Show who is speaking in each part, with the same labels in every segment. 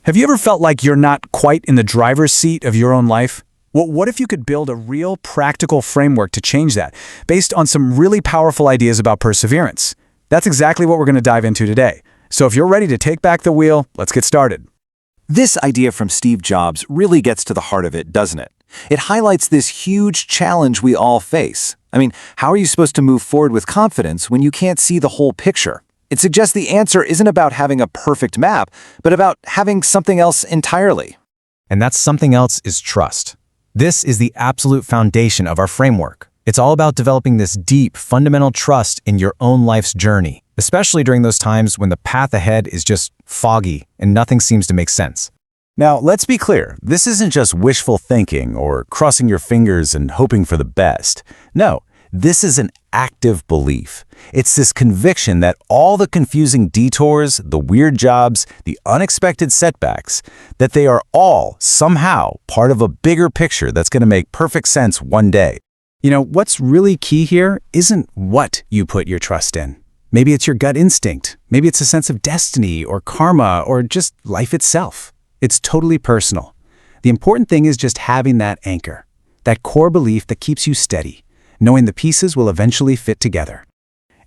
Speaker 1: Have you ever felt like you're not quite in the driver's seat of your own life? Well, what if you could build a real practical framework to change that, based on some really powerful ideas about perseverance? That's exactly what we're going to dive into today. So if you're ready to take back the wheel, let's get started.
Speaker 2: This idea from Steve Jobs really gets to the heart of it, doesn't it? It highlights this huge challenge we all face. I mean, how are you supposed to move forward with confidence when you can't see the whole picture? It suggests the answer isn't about having a perfect map, but about having something else entirely.
Speaker 3: And that something else is trust. This is the absolute foundation of our framework. It's all about developing this deep, fundamental trust in your own life's journey, especially during those times when the path ahead is just foggy and nothing seems to make sense.
Speaker 4: Now, let's be clear. This isn't just wishful thinking or crossing your fingers and hoping for the best. No, this is an active belief. It's this conviction that all the confusing detours, the weird jobs, the unexpected setbacks, that they are all somehow part of a bigger picture that's going to make perfect sense one day.
Speaker 1: You know, what's really key here isn't what you put your trust in. Maybe it's your gut instinct. Maybe it's a sense of destiny or karma or just life itself. It's totally personal. The important thing is just having that anchor, that core belief that keeps you steady, knowing the pieces will eventually fit together.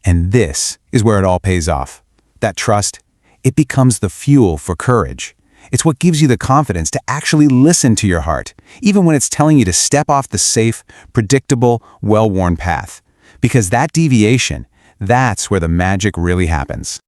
Speaker 1: And this is where it all pays off. That trust, it becomes the fuel for courage. It's what gives you the confidence to actually listen to your heart, even when it's telling you to step off the safe, predictable, well-worn path. Because that deviation, that's where the magic really happens.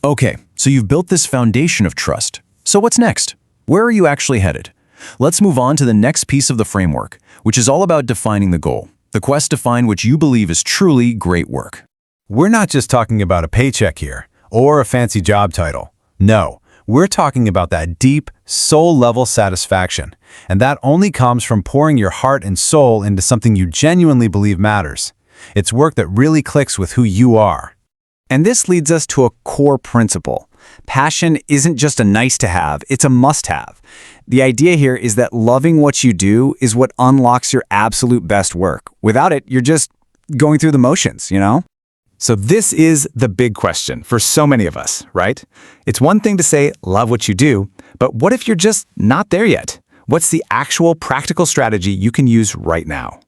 Speaker 3: Okay, so you've built this foundation of trust. So what's next? Where are you actually headed? Let's move on to the next piece of the framework, which is all about defining the goal. The quest to find what you believe is truly great work.
Speaker 4: We're not just talking about a paycheck here or a fancy job title. No, we're talking about that deep, soul-level satisfaction. And that only comes from pouring your heart and soul into something you genuinely believe matters. It's work that really clicks with who you are.
Speaker 1: And this leads us to a core principle. Passion isn't just a nice to have, it's a must have. The idea here is that loving what you do is what unlocks your absolute best work. Without it, you're just going through the motions, you know? So this is the big question for so many of us, right? It's one thing to say, love what you do, but what if you're just not there yet? What's the actual practical strategy you can use right now?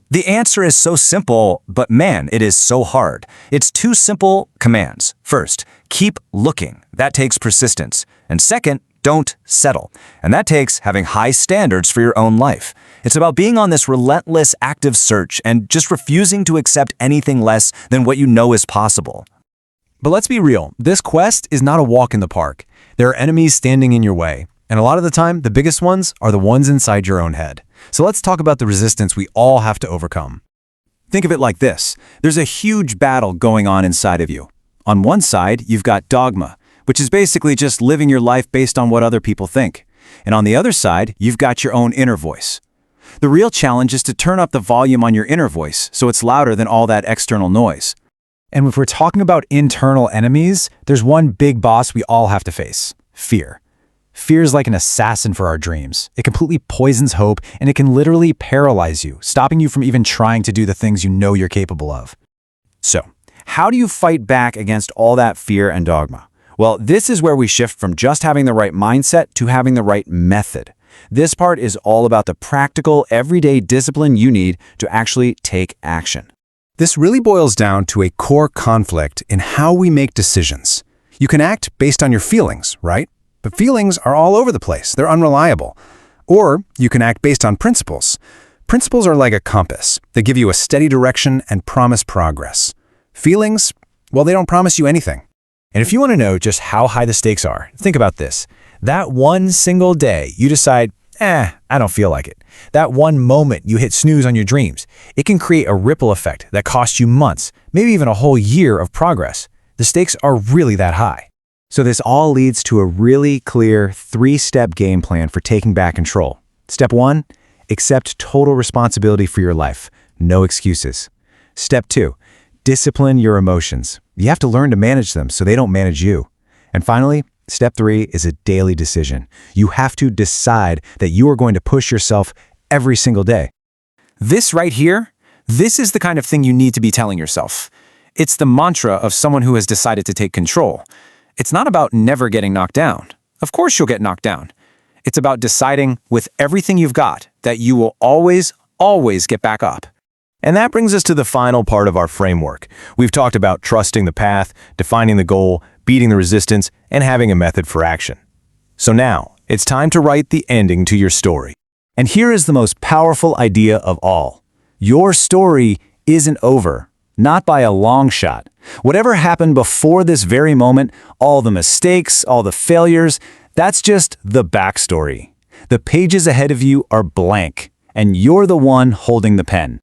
Speaker 2: The answer is so simple, but man, it is so hard. It's two simple commands. First, keep looking. That takes persistence. And second, don't settle. And that takes having high standards for your own life. It's about being on this relentless, active search and just refusing to accept anything less than what you know is possible.
Speaker 3: But let's be real, this quest is not a walk in the park. There are enemies standing in your way. And a lot of the time, the biggest ones are the ones inside your own head. So let's talk about the resistance we all have to overcome.
Speaker 1: Think of it like this. There's a huge battle going on inside of you. On one side, you've got dogma, which is basically just living your life based on what other people think. And on the other side, you've got your own inner voice. The real challenge is to turn up the volume on your inner voice so it's louder than all that external noise.
Speaker 3: And if we're talking about internal enemies, there's one big boss we all have to face: fear. Fear is like an assassin for our dreams. It completely poisons hope, and it can literally paralyze you, stopping you from even trying to do the things you know you're capable of.
Speaker 1: So, how do you fight back against all that fear and dogma? Well, this is where we shift from just having the right mindset to having the right method. This part is all about the practical, everyday discipline you need to actually take action.
Speaker 4: This really boils down to a core conflict in how we make decisions. You can act based on your feelings, right? But feelings are all over the place. They're unreliable. Or you can act based on principles. Principles are like a compass. They give you a steady direction and promise progress. Feelings, well, they don't promise you anything.
Speaker 3: And if you want to know just how high the stakes are, think about this. That one single day you decide, I don't feel like it. That one moment you hit snooze on your dreams, it can create a ripple effect that costs you months, maybe even a whole year of progress. The stakes are really that high.
Speaker 1: So this all leads to a really clear 3-step game plan for taking back control. Step 1, accept total responsibility for your life. No excuses. Step 2, discipline your emotions. You have to learn to manage them so they don't manage you. And finally, step 3 is a daily decision. You have to decide that you are going to push yourself every single day. This right here, this is the kind of thing you need to be telling yourself. It's the mantra of someone who has decided to take control. It's not about never getting knocked down.
Speaker 3: Of course you'll get knocked down. It's about deciding with everything you've got that you will always, always get back up.
Speaker 2: And that brings us to the final part of our framework. We've talked about trusting the path, defining the goal, beating the resistance, and having a method for action. So now, it's time to write the ending to your story. And here is the most powerful idea of all. Your story isn't over, not by a long shot. Whatever happened before this very moment, all the mistakes, all the failures, that's just the backstory. The pages ahead of you are blank, and you're the one holding the pen.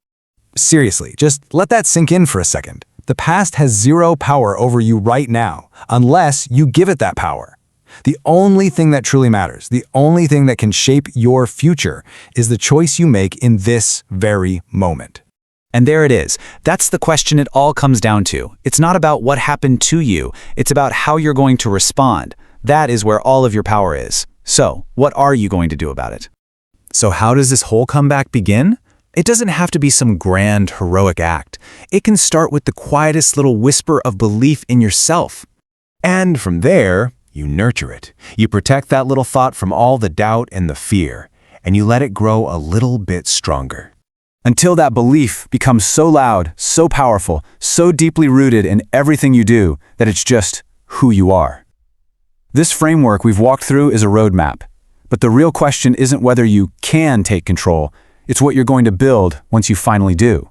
Speaker 3: Seriously, just let that sink in for a second. The past has zero power over you right now, unless you give it that power. The only thing that truly matters, the only thing that can shape your future, is the choice you make in this very moment.
Speaker 1: And there it is. That's the question it all comes down to. It's not about what happened to you. It's about how you're going to respond. That is where all of your power is. So, what are you going to do about it?
Speaker 3: So how does this whole comeback begin? It doesn't have to be some grand, heroic act. It can start with the quietest little whisper of belief in yourself. And from there, you nurture it. You protect that little thought from all the doubt and the fear, and you let it grow a little bit stronger. Until that belief becomes so loud, so powerful, so deeply rooted in everything you do that it's just who you are. This framework we've walked through is a roadmap, but the real question isn't whether you can take control, it's what you're going to build once you finally do.